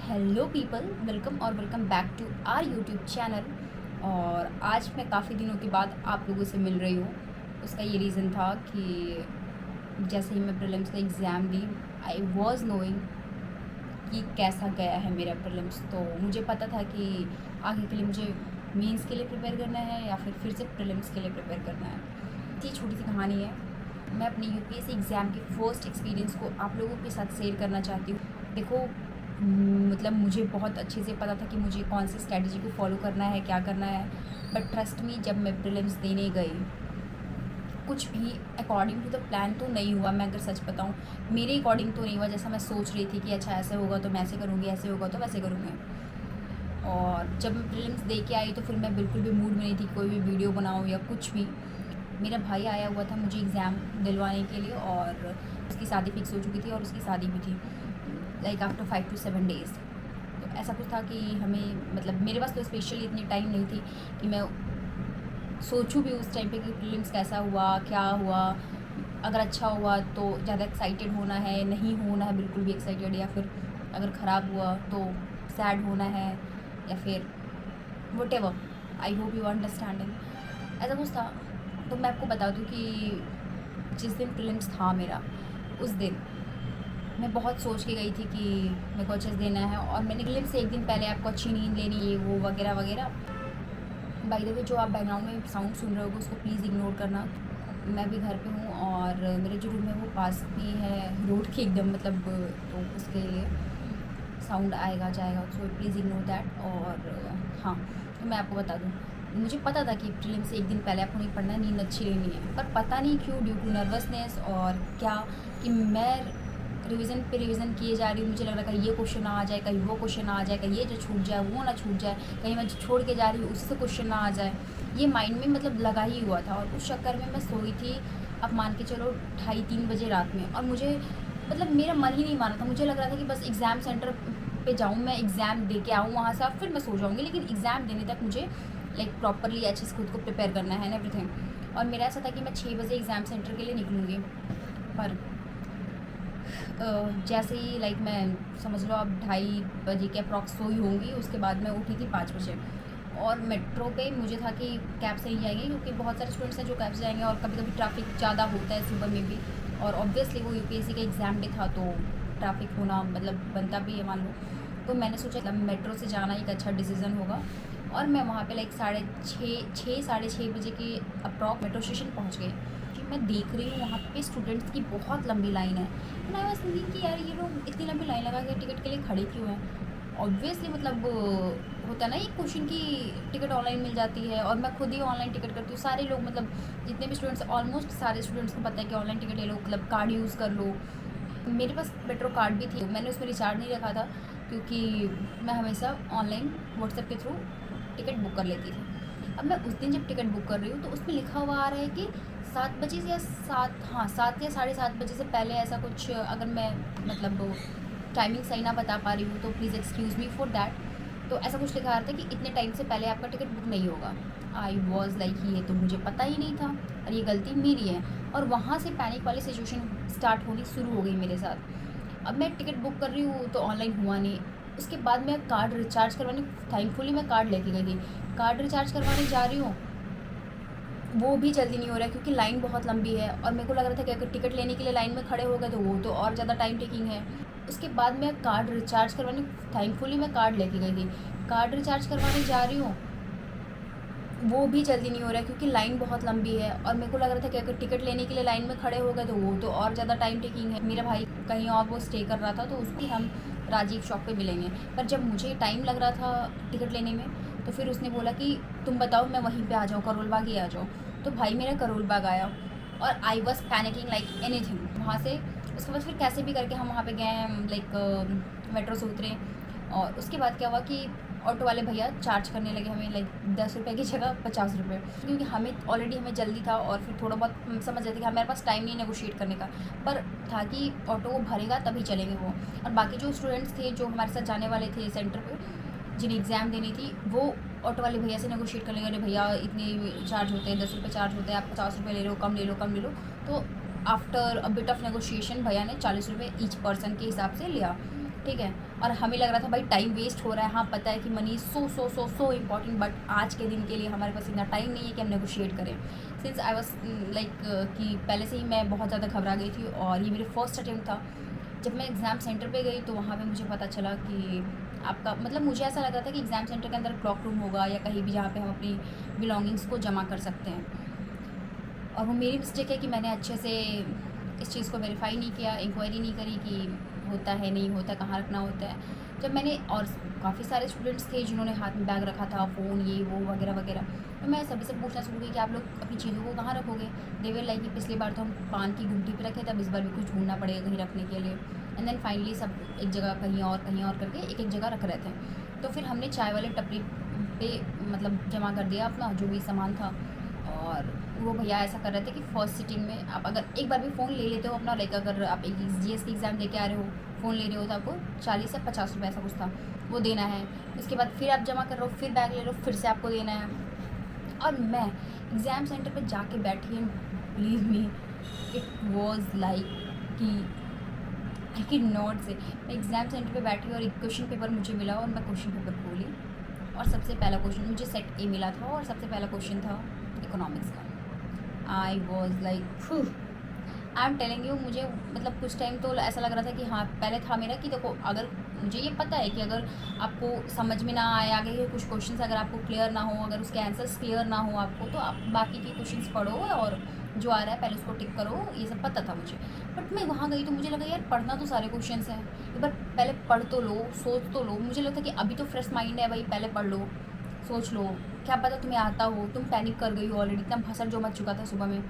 Hello people, welcome और welcome back to our YouTube channel. और आज मैं काफ़ी दिनों के बाद आप लोगों से मिल रही हूँ। उसका ये रीज़न था कि जैसे ही मैं प्रीलिम्स का exam the, I was knowing कि कैसा गया है मेरा प्रीलिम्स। तो मुझे पता था कि आगे के लिए मुझे मेंस के लिए प्रिपेयर करना है या फिर से प्रीलिम्स के लिए प्रिपेयर करना है। इतनी छोटी सी कहानी है। मैं अपनी यूपीएससी एग्ज़ाम के फर्स्ट एक्सपीरियंस को आप लोगों के साथ शेयर करना चाहती हूँ। देखो, मतलब मुझे बहुत अच्छे से पता था कि मुझे कौन सी स्ट्रैटेजी को फॉलो करना है, क्या करना है। बट ट्रस्ट मी, जब मैं प्रीलिम्स देने गई, कुछ भी अकॉर्डिंग टू द प्लान तो नहीं हुआ। मैं अगर सच बताऊँ, मेरे अकॉर्डिंग तो नहीं हुआ जैसा मैं सोच रही थी कि अच्छा ऐसे होगा तो मैं ऐसे करूँगी, ऐसे होगा तो वैसे करूँगी। और जब मैं प्रीलिम्स दे के आई तो फिर मैं बिल्कुल भी मूड में नहीं थी कोई भी वीडियो बनाऊँ या कुछ भी। मेरा भाई आया हुआ था मुझे एग्ज़ाम दिलवाने के लिए, और उसकी शादी फिक्स हो चुकी थी और उसकी शादी भी थी लाइक आफ्टर 5 to 7 डेज़। तो ऐसा कुछ था कि हमें, मतलब मेरे पास तो स्पेशली इतनी टाइम नहीं थी कि मैं सोचूं भी उस टाइम पे कि प्रीलिम्स कैसा हुआ, क्या हुआ। अगर अच्छा हुआ तो ज़्यादा एक्साइटेड होना है, नहीं होना है बिल्कुल भी एक्साइटेड, या फिर अगर ख़राब हुआ तो सैड होना है, या फिर what ever. I hope you understanding. ऐसा कुछ था। तो मैं आपको बता दूं कि जिस दिन प्रीलिम्स था मेरा, उस दिन मैं बहुत सोच के गई थी कि मेरे को अच्छे से देना है। और मैंने प्रीलिम्स से एक दिन पहले आपको अच्छी नींद लेनी है, वो वगैरह वगैरह। बाय द वे, जो आप बैकग्राउंड में साउंड सुन रहे हो उसको प्लीज़ इग्नोर करना। मैं भी घर पे हूँ और मेरे जो रूम है वो पास में है रोड के एकदम, मतलब तो उसके लिए साउंड आएगा जाएगा, सो प्लीज़ इग्नोर दैट। और हाँ, तो मैं आपको बता दूँ, मुझे पता था कि प्रीलिम से एक दिन पहले आपको नहीं पढ़ना, नींद अच्छी लेनी है। पर पता नहीं क्यों, ड्यू टू नर्वसनेस और क्या, कि मैं रिवीजन पे रिवीजन किए जा रही हूँ। मुझे लग रहा है कहीं ये क्वेश्चन ना आ जाए, कहीं वो क्वेश्चन ना आ जाए, कहीं ये जो छूट जाए वो ना छूट जाए, कहीं मैं जो छोड़ के जा रही हूँ उससे क्वेश्चन ना आ जाए। ये माइंड में मतलब लगा ही हुआ था। और उस चक्कर में मैं सोई थी, अब मान के चलो 2:30-3 बजे रात में। और मुझे, मतलब मेरा मन ही नहीं माना था। मुझे लग रहा था कि बस एग्ज़ाम सेंटर पे जाऊँ, मैं एग्ज़ाम दे के आऊँ वहाँ से, अब फिर मैं सो जाऊँगी। लेकिन एग्ज़ाम देने तक मुझे लाइक प्रॉपरली अच्छे से खुद को प्रिपेयर करना है एंड एवरीथिंग। और मेरा ऐसा था कि मैं 6 बजे एग्ज़ाम सेंटर के लिए निकलूँगी। पर जैसे ही लाइक मैं समझ लो अब 2:30 के अप्रॉक्स सोई होंगी, उसके बाद मैं उठी थी 5 बजे। और मेट्रो पे मुझे था कि कैब से नहीं जाएंगे, क्योंकि बहुत सारे स्टूडेंट्स हैं जो कैब से जाएंगे, और कभी कभी ट्रैफिक ज़्यादा होता है सुबह में भी। और ऑब्वियसली वो यूपीएससी का एग्ज़ाम डे था, तो ट्रैफिक होना मतलब बनता भी है, मान लो। तो मैंने सोचा मेट्रो से जाना एक अच्छा डिसीज़न होगा। और मैं वहाँ पे लाइक 6:30 बजे के अप्रॉक्स मेट्रो स्टेशन पहुँच गई। मैं देख रही हूँ वहाँ पे स्टूडेंट्स की बहुत लंबी लाइन है। एंड आई वाज थिंकिंग कि यार ये लोग इतनी लंबी लाइन लगा के टिकट के लिए खड़े क्यों हैं। ऑब्वियसली मतलब होता है ना एक क्वेश्चन की टिकट ऑनलाइन मिल जाती है, और मैं खुद ही ऑनलाइन टिकट करती हूँ। सारे लोग, मतलब जितने भी स्टूडेंट्स, ऑलमोस्ट सारे स्टूडेंट्स को पता है कि ऑनलाइन टिकट ले लो, मतलब कार्ड यूज़ कर लो। मेरे पास मेट्रो कार्ड भी थी, मैंने उसमें रिचार्ज नहीं रखा था, क्योंकि मैं हमेशा ऑनलाइन व्हाट्सएप के थ्रू टिकट बुक कर लेती थी। अब मैं उस दिन जब टिकट बुक कर रही हूँ तो उसमें लिखा हुआ आ रहा है कि 7 बजे से या 7 या 7:30 बजे से पहले, ऐसा कुछ। अगर मैं मतलब टाइमिंग सही ना बता पा रही हूँ तो please excuse me for that. तो ऐसा कुछ लिखा आ रहा था कि इतने टाइम से पहले आपका टिकट बुक नहीं होगा। आई वॉज लाइक, ये तो मुझे पता ही नहीं था और ये गलती मेरी है। और वहाँ से पैनिक वाली सिचुएशन स्टार्ट होनी शुरू हो गई मेरे साथ। अब मैं टिकट बुक कर रही हूँ तो ऑनलाइन हुआ नहीं। उसके बाद मैं कार्ड रिचार्ज करवाने, थैंकफुली मैं कार्ड लेके गई थी, कार्ड रिचार्ज करवाने जा रही हूँ, वो भी जल्दी नहीं हो रहा है क्योंकि लाइन बहुत लंबी है। और मेरे को लग रहा था कि अगर टिकट लेने के लिए लाइन में खड़े हो गए तो वो तो और ज़्यादा टाइम टेकिंग है। उसके बाद मैं कार्ड रिचार्ज करवाने, थैंकफुली मैं कार्ड लेके गई थी, कार्ड रिचार्ज करवाने जा रही हूँ, वो भी जल्दी नहीं हो रहा है क्योंकि लाइन बहुत लंबी है। और मेरे को लग रहा था कि अगर टिकट लेने के लिए लाइन में खड़े हो गए तो वो तो और ज़्यादा टाइम टेकिंग है। मेरा भाई कहीं और वो स्टे कर रहा था, तो उसकी हम राजीव चौक पे मिलेंगे। पर जब मुझे टाइम लग रहा था टिकट लेने में, तो फिर उसने बोला कि तुम बताओ, मैं वहीं पे आ जाऊँ, करोल बाग ही आ जाऊँ। तो भाई मेरा करोल बाग आया, और I was panicking like anything वहाँ से। उसके बाद फिर कैसे भी करके हम वहाँ पे गए, लाइक मेट्रो से उतरे। और उसके बाद क्या हुआ कि ऑटो वाले भैया चार्ज करने लगे हमें, लाइक 10 रुपये की जगह 50 रुपये, क्योंकि हमें जल्दी था। और फिर थोड़ा बहुत हम समझ रहे थे कि हमारे पास टाइम नहीं नेगोशिएट करने का, पर था कि ऑटो वो भरेगा तभी चलेंगे वो। और बाकी जो स्टूडेंट्स थे जो हमारे साथ जाने वाले थे सेंटर पे, जिन्हें एग्ज़ाम देनी थी, वो ऑटो वाले भैया से नेगोशिएट कर लेंगे, अरे भैया इतने चार्ज होते हैं, 10 रुपये चार्ज होते हैं, आप 50 रुपये ले लो, कम ले लो, कम ले लो। तो after a bit of negotiation भैया ने 40 रुपये ईच पर्सन के हिसाब से लिया। ठीक है। और हमें लग रहा था भाई टाइम वेस्ट हो रहा है। हाँ पता है कि money is so important, but आज के दिन के लिए हमारे पास इतना टाइम नहीं है कि हम नेगोशिएट करें। सिंस आई वॉज लाइक कि पहले से ही मैं बहुत ज़्यादा घबरा गई थी, और ये मेरे फर्स्ट अटैम्प्ट था। जब मैं एग्ज़ाम सेंटर पे गई तो वहाँ पे मुझे पता चला कि आपका मतलब मुझे ऐसा लग रहा था कि एग्ज़ाम सेंटर के अंदर क्लॉक रूम होगा या कहीं भी जहाँ पे हम अपनी बिलोंगिंग्स को जमा कर सकते हैं। और वो मेरी मिस्टेक है कि मैंने अच्छे से इस चीज़ को वेरीफाई नहीं किया, इंक्वायरी नहीं करी कि होता है नहीं होता, कहाँ रखना होता है। जब मैंने, और काफ़ी सारे स्टूडेंट्स थे जिन्होंने हाथ में बैग रखा था, फ़ोन ये वो वगैरह वगैरह, तो मैं सभी से पूछना शुरू की कि आप लोग अपनी चीज़ों को कहाँ रखोगे। दे वर लाइक कि पिछली बार तो हम पान की गुमटी पे रखे थे, अब इस बार भी कुछ ढूंढना पड़ेगा कहीं रखने के लिए। एंड देन फाइनली सब एक जगह कहीं और करके एक जगह रख रहे थे। तो फिर हमने चाय वाले टपरी पे मतलब जमा कर दिया अपना जो भी सामान था। और वो भैया ऐसा कर रहे थे कि फ़र्स्ट सिटिंग में आप अगर एक बार भी फ़ोन ले लेते हो अपना, लाइक अगर आप एक जीएस की एग्ज़ाम दे के आ रहे हो, फ़ोन ले रहे हो तो आपको 40 से 50 रुपये ऐसा कुछ था, वो देना है। उसके बाद फिर आप जमा कर रहे हो, फिर बैग ले रहे हो, फिर से आपको देना है। और मैं एग्ज़ाम सेंटर पे जाके बैठी, and believe me it was like कि आई कैन नॉट से, मैं एग्ज़ाम सेंटर पे बैठी और एक क्वेश्चन पेपर मुझे मिला, और मैं क्वेश्चन पेपर खोली, और सबसे पहला क्वेश्चन मुझे सेट ए मिला था, और सबसे पहला क्वेश्चन था इकोनॉमिक्स का। I was like I am telling you, मुझे मतलब कुछ टाइम तो ऐसा लग रहा था कि हाँ पहले था मेरा कि देखो, अगर मुझे ये पता है कि अगर आपको समझ में ना आए आगे के कुछ क्वेश्चंस, अगर आपको क्लियर ना हो, अगर उसके आंसर्स क्लियर ना हो आपको, तो आप बाकी के क्वेश्चंस पढ़ो और जो आ रहा है पहले उसको टिक करो, ये सब पता था मुझे। बट मैं वहाँ गई तो मुझे लगा यार पढ़ना तो सारे क्वेश्चंस हैं, एक बार पहले पढ़ तो लो, सोच तो लो। मुझे लगता कि अभी तो फ्रेश माइंड है भाई, पहले पढ़ लो, सोच लो, क्या पता तुम्हें आता हो, तुम पैनिक कर गई हो ऑलरेडी, इतना भसड़ जो मच चुका था सुबह में।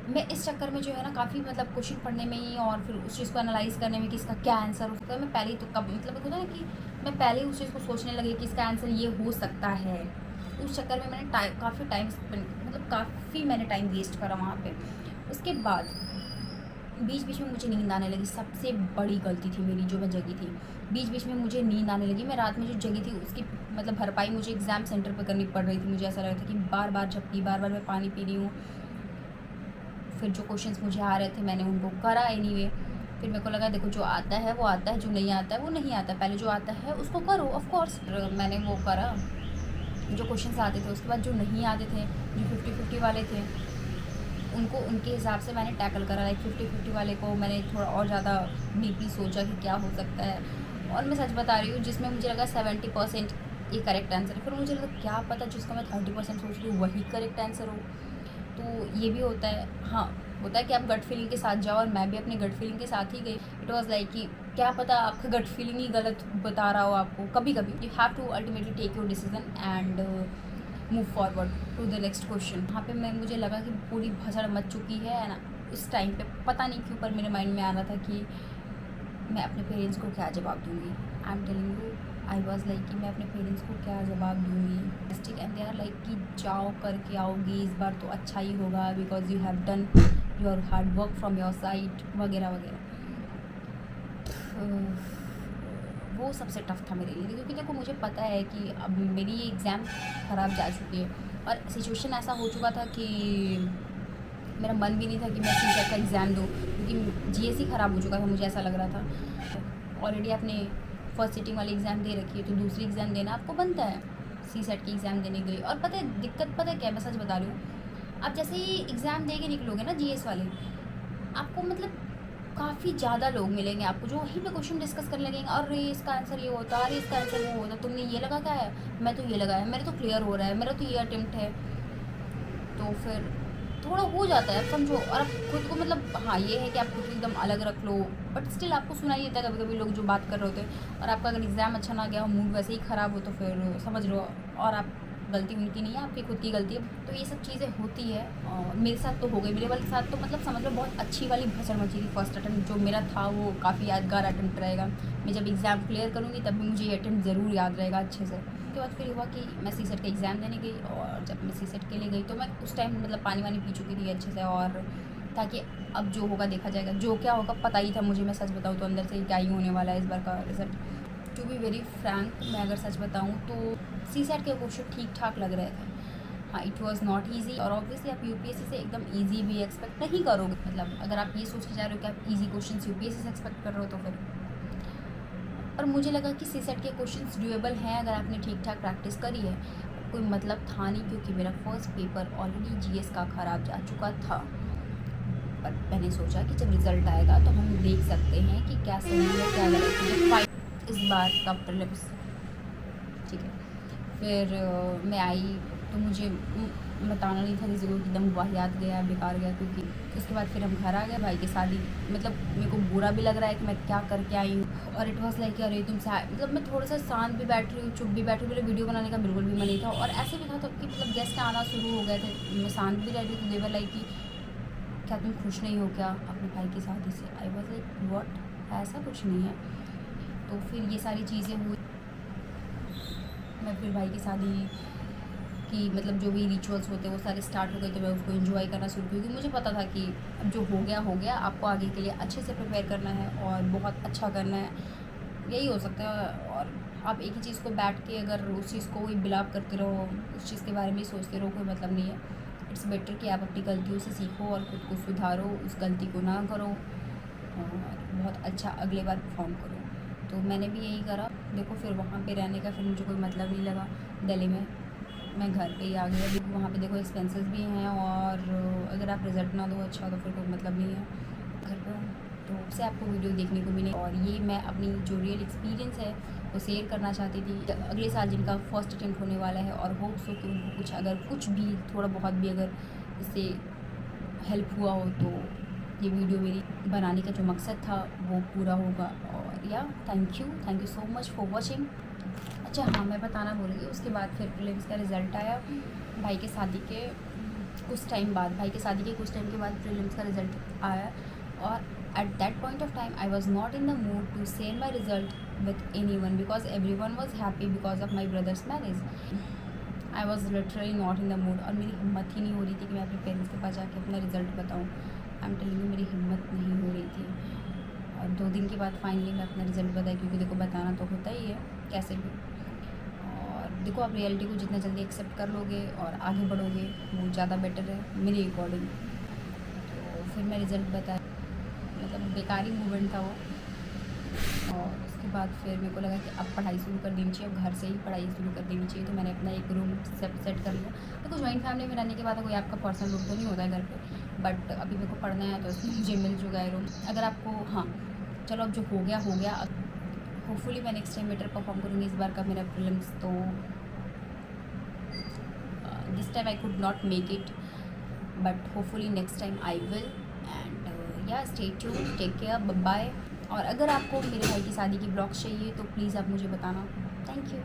मैं इस चक्कर में जो है ना काफ़ी मतलब क्वेश्चन पढ़ने में ही, और फिर उस चीज़ को एनालाइज करने में कि इसका क्या आंसर हो सकता है, मैं पहले ही तो कब मतलब होता है ना कि मैं पहले ही उस चीज़ को सोचने लगी कि इसका आंसर ये हो सकता है। उस चक्कर में मैंने काफ़ी टाइम स्पेंड, मतलब काफ़ी मैंने टाइम वेस्ट करा वहाँ पे। उसके बाद बीच में मुझे नींद आने लगी, सबसे बड़ी गलती थी मेरी जो मैं जगी थी। बीच में मुझे नींद आने लगी, मैं रात में जो जगी थी उसकी मतलब भरपाई मुझे एग्ज़ाम सेंटर पर करनी पड़ रही थी। मुझे ऐसा लग रहा था कि बार बार झपकी, बार बार मैं पानी पी रही हूँ। फिर जो क्वेश्चंस मुझे आ रहे थे मैंने उनको करा एनीवे। फिर मेरे को लगा देखो जो आता है वो आता है, जो नहीं आता है वो नहीं आता है, पहले जो आता है उसको करो ऑफ कोर्स। मैंने वो करा जो क्वेश्चंस आते थे। उसके बाद जो नहीं आते थे, जो 50-50 वाले थे, उनको उनके हिसाब से मैंने टैकल करा। लाइक 50-50 वाले को मैंने थोड़ा और ज़्यादा डीपली सोचा कि क्या हो सकता है। और मैं सच बता रही हूँ, जिसमें मुझे लगा 70% ये करेक्ट आंसर है, फिर मुझे लगा क्या पता जिसका मैं 30% सोच रही हूँ वही करेक्ट आंसर हो। तो ये भी होता है। हाँ, होता है कि आप गट फीलिंग के साथ जाओ, और मैं भी अपनी गट फीलिंग के साथ ही गई। इट वाज लाइक कि क्या पता आपका गट फीलिंग ही गलत बता रहा हो आपको। कभी कभी you have to ultimately take your decision and move forward to the next question. वहाँ पे मुझे लगा कि पूरी भसड़ मच चुकी है ना। उस टाइम पे पता नहीं क्यों पर मेरे माइंड में आ रहा था कि मैं अपने पेरेंट्स को क्या जवाब दूँगी। I am telling you, I was like कि मैं अपने पेरेंट्स को क्या जवाब दूँगी। ठीक, एंड दे आर लाइक कि जाओ करके आओगी, इस बार तो अच्छा ही होगा because you have done your hard work from your side वगैरह वगैरह। वो सबसे टफ था मेरे लिए, क्योंकि देखो मुझे पता है कि अब मेरी ये एग्ज़ाम ख़राब जा चुकी है, और सिचुएशन ऐसा हो चुका था कि मेरा मन भी नहीं था कि मैं सीसेट का एग्ज़ाम दूँ, क्योंकि जीएस ही ख़राब हो चुका था, मुझे ऐसा लग रहा था। ऑलरेडी आपने फर्स्ट सिटिंग वाली एग्ज़ाम दे रखी है, तो दूसरी एग्ज़ाम देना आपको बनता है। सीसेट की एग्ज़ाम देने गई, और पता है दिक्कत पता है क्या, मैं सच बता रही हूँ, आप जैसे ही एग्ज़ाम दे के निकलोगे ना जीएस वाले, आपको मतलब काफ़ी ज़्यादा लोग मिलेंगे आपको जो वहीं पे क्वेश्चन डिस्कस करने लगेंगे। अरे इसका आंसर ये होता, अरे इसका आंसर वो होता, तुमने ये लगा क्या है, मैं तो ये लगाया, मेरे तो क्लियर हो रहा है, मेरा तो ये अटेम्प्ट है। तो फिर थोड़ा हो जाता है, आप समझो। और आप खुद को मतलब हाँ ये है कि आप खुद को एकदम अलग रख लो, बट स्टिल आपको सुनाई देता है कभी कभी लोग जो बात कर रहे होते हैं। और आपका अगर एग्ज़ाम अच्छा ना गया हो, मूड वैसे ही ख़राब हो, तो फिर समझ लो, और आप गलती उनकी नहीं है, आपकी खुद की गलती है। तो ये सब चीज़ें होती है, और मेरे साथ तो हो गई। मेरे वाले के साथ तो मतलब समझ लो बहुत अच्छी वाली भसड़ मची थी। फर्स्ट अटेम्प्ट जो मेरा था वो काफ़ी यादगार अटेम्प्ट रहेगा। मैं जब एग्ज़ाम क्लियर करूँगी तब भी मुझे ये अटेम्प्ट ज़रूर याद रहेगा अच्छे से। उसके बाद फिर हुआ कि मैं सीसेट का एग्ज़ाम देने गई, और जब मैं सीसेट के लिए गई तो मैं उस टाइम मतलब पानी वानी पी चुकी थी अच्छे से, और ताकि अब जो होगा देखा जाएगा, जो क्या होगा पता ही था मुझे। मैं सच बताऊँ तो अंदर से क्या ही होने वाला है इस बार का result. To be very frank, मैं अगर सच बताऊँ तो सीसेट के क्वेश्चन ठीक ठाक लग रहे थे। हाँ, इट वाज़ नॉट ईजी, और ऑब्वियसली आप यूपीएससी से एकदम ईजी भी एक्सपेक्ट नहीं करोगे। मतलब अगर आप ये सोच के जा रहे हो कि आप ईजी क्वेश्चन यूपीएससी से एक्सपेक्ट कर रहे हो, तो फिर और मुझे लगा कि सी सेट के क्वेश्चंस डूएबल हैं अगर आपने ठीक ठाक प्रैक्टिस करी है। कोई मतलब था नहीं क्योंकि मेरा फर्स्ट पेपर ऑलरेडी जीएस का ख़राब जा चुका था। पर मैंने सोचा कि जब रिज़ल्ट आएगा तो हम देख सकते हैं कि क्या सही है क्या गलत है। फाइट इस बार का प्रीलिम्स, ठीक है। फिर मैं आई तो मुझे बताना नहीं था किसी को, एकदम वाहियात गया, बेकार गया। क्योंकि उसके बाद फिर हम घर आ गए, भाई की शादी, मतलब मेरे को बुरा भी लग रहा है कि मैं क्या करके आई हूँ। और इट वॉज लाइक अरे तुमसे मतलब मैं थोड़ा सा शांत भी बैठ रही हूँ, चुप भी बैठ रही हूँ, मेरे वीडियो बनाने का बिल्कुल भी मन नहीं था। और ऐसे भी था तो कि मतलब गेस्ट आना शुरू हो गए थे, मैं शांत भी रह रही थी। देवर लाइक कि क्या तुम खुश नहीं हो क्या अपने भाई की शादी से? आई वॉज लाइक व्हाट, ऐसा कुछ नहीं है। तो फिर ये सारी चीज़ें हुई। मैं फिर भाई की शादी कि मतलब जो भी रिचुअल्स होते हैं वो सारे स्टार्ट हो गए, तो मैं उसको एंजॉय करना शुरू की क्योंकि मुझे पता था कि अब जो हो गया, आपको आगे के लिए अच्छे से प्रिपेयर करना है और बहुत अच्छा करना है, यही हो सकता है। और आप एक ही चीज़ को बैठ के अगर उस चीज़ को ही बिलाव करते रहो, उस चीज़ के बारे में ही सोचते रहो, कोई मतलब नहीं है। इट्स बेटर कि आप अपनी गलतियों से सीखो और खुद को सुधारो, उस गलती को ना करो और बहुत अच्छा अगले बार परफॉर्म करो। तो मैंने भी यही करा। देखो फिर वहाँ पे रहने का फिर मुझे कोई मतलब नहीं लगा दिल्ली में, मैं घर पे ही आ गई। अभी वहाँ पे देखो एक्सपेंसेस भी हैं और अगर आप रिज़ल्ट ना दो अच्छा तो फिर कोई मतलब नहीं है। घर पे हूँ तो उससे आपको वीडियो देखने को भी नहीं। और ये मैं अपनी जो रियल एक्सपीरियंस है वो शेयर करना चाहती थी। अगले साल जिनका फर्स्ट अटेम्प्ट होने वाला है और होप्स हो कि उनको कुछ अगर कुछ भी थोड़ा बहुत भी अगर इससे हेल्प हुआ हो तो ये वीडियो मेरी बनाने का जो मकसद था वो पूरा होगा। और या thank you so much for watching. अच्छा हाँ, मैं बताना भूल गई, उसके बाद फिर प्रीलिम्स का रिज़ल्ट आया भाई के शादी के कुछ टाइम बाद। के बाद प्रीलिम्स का रिज़ल्ट आया और at that point of time I was not in the mood to share my result with anyone because everyone was happy because of my brother's marriage. I was literally not in the mood और मेरी हिम्मत ही नहीं हो रही थी कि मैं अपने पेरेंट्स के पास जाके अपना रिज़ल्ट बताऊँ। आई एम टेलिंग यू, मेरी हिम्मत नहीं हो रही थी। और 2 दिन के बाद फाइनली मैं अपना रिज़ल्ट बताई क्योंकि देखो बताना तो होता ही है कैसे भी। और देखो आप रियलिटी को जितना जल्दी एक्सेप्ट कर लोगे और आगे बढ़ोगे वो ज़्यादा बेटर है मेरे अकॉर्डिंग। तो फिर मैं रिज़ल्ट बताया, मतलब बेकारी मूवमेंट था वो। और उसके बाद फिर मेरे को लगा कि अब पढ़ाई शुरू कर देनी चाहिए, अब घर से ही पढ़ाई शुरू कर देनी चाहिए। तो मैंने अपना एक रूम सेट कर लिया। तो कुछ जॉइंट फैमिली में रहने के बाद कोई आपका पर्सनल रूम तो नहीं होता है घर पे, बट अभी मेरे को पढ़ना है तो इसमें मुझे मिल चुका है रूम। अगर आपको हाँ चलो अब जो हो गया होपफुली मैं नेक्स्ट टाइम बेटर परफॉर्म करूँगी। इस बार का मेरा प्रीलिम्स तो this time I could not make it but hopefully next time I will. And yeah stay tuned, take care, bye. और अगर आपको मेरे भाई की शादी की ब्लॉग्स चाहिए तो प्लीज़ आप मुझे बताना। Thank you.